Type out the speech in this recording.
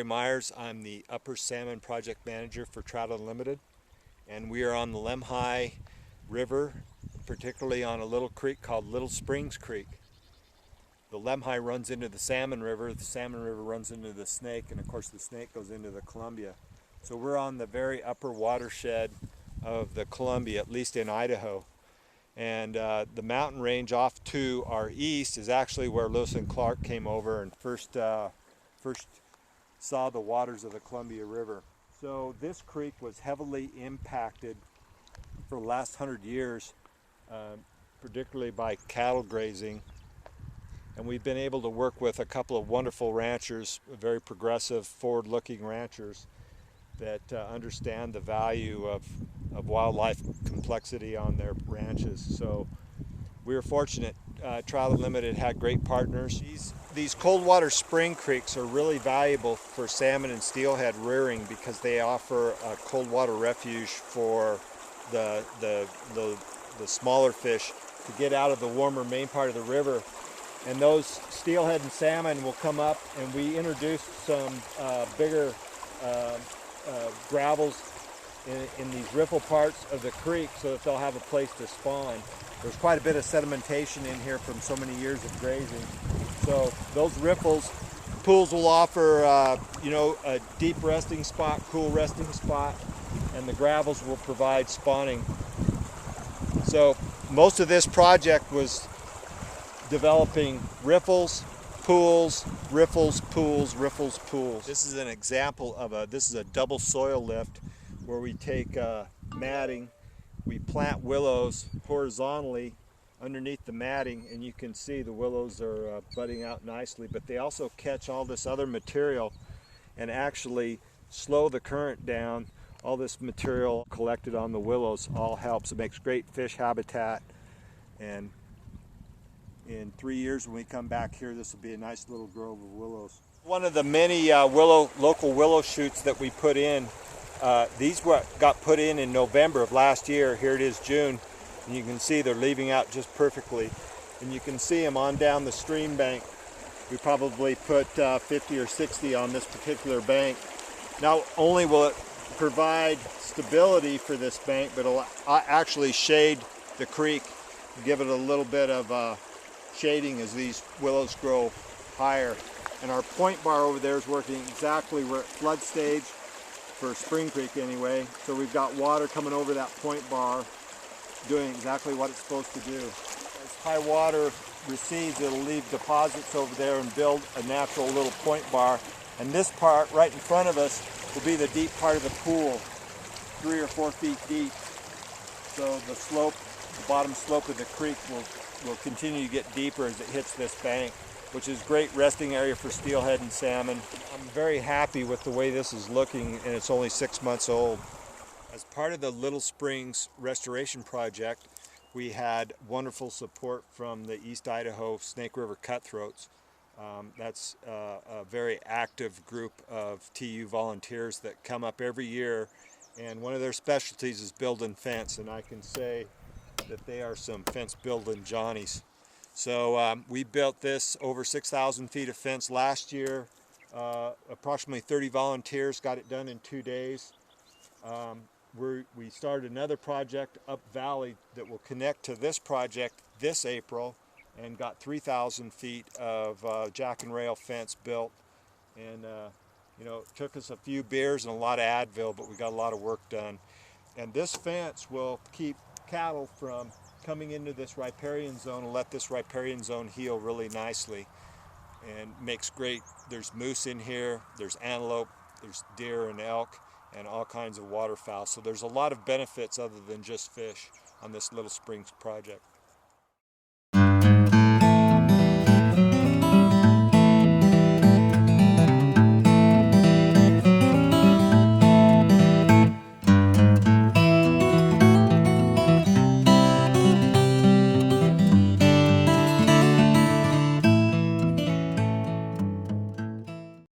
Myers. I'm the Upper Salmon Project Manager for Trout Unlimited, and we are on the Lemhi River, particularly on a little creek called Little Springs Creek. The Lemhi runs into the Salmon River runs into the Snake, and of course the Snake goes into the Columbia. So we're on the very upper watershed of the Columbia, at least in Idaho. And the mountain range off to our east is actually where Lewis and Clark came over and first saw the waters of the Columbia River. So this creek was heavily impacted for the last 100 years, particularly by cattle grazing. And we've been able to work with a couple of wonderful ranchers, very progressive, forward-looking ranchers that understand the value of wildlife complexity on their ranches. So we were fortunate. Trout Unlimited had great partners. These cold water spring creeks are really valuable for salmon and steelhead rearing because they offer a cold water refuge for the smaller fish to get out of the warmer main part of the river. And those steelhead and salmon will come up, and we introduced some bigger gravels in these riffle parts of the creek so that they'll have a place to spawn. There's quite a bit of sedimentation in here from so many years of grazing. So those riffles, pools will offer a deep resting spot, cool resting spot, and the gravels will provide spawning. So most of this project was developing riffles, pools, riffles, pools, riffles, pools. This is an example of a double soil lift where we take matting, we plant willows horizontally underneath the matting, and you can see the willows are budding out nicely, but they also catch all this other material and actually slow the current down. All this material collected on the willows all helps. It makes great fish habitat, and in 3 years when we come back here, this will be a nice little grove of willows. One of the many local willow shoots that we put in, these got put in November of last year. Here it is June, and you can see they're leaving out just perfectly. And you can see them on down the stream bank. We probably put 50 or 60 on this particular bank. Not only will it provide stability for this bank, but it'll actually shade the creek, give it a little bit of shading as these willows grow higher. And our point bar over there is working exactly. We're at flood stage for Spring Creek anyway, so we've got water coming over that point bar doing exactly what it's supposed to do. As high water recedes, it'll leave deposits over there and build a natural little point bar. And this part right in front of us will be the deep part of the pool, 3 or 4 feet deep. So the slope, the bottom slope of the creek will continue to get deeper as it hits this bank, which is a great resting area for steelhead and salmon. I'm very happy with the way this is looking, and it's only 6 months old. As part of the Little Springs Restoration Project, we had wonderful support from the East Idaho Snake River Cutthroats. That's a very active group of TU volunteers that come up every year, and one of their specialties is building fence, and I can say that they are some fence building Johnnies. So we built this over 6,000 feet of fence last year. Approximately 30 volunteers got it done in 2 days. We started another project up valley that will connect to this project this April, and got 3,000 feet of jack and rail fence built. And it took us a few beers and a lot of Advil, but we got a lot of work done. And this fence will keep cattle from coming into this riparian zone and let this riparian zone heal really nicely, and makes great. There's moose in here, there's antelope, there's deer and elk, and all kinds of waterfowl. So there's a lot of benefits other than just fish on this Little Springs project.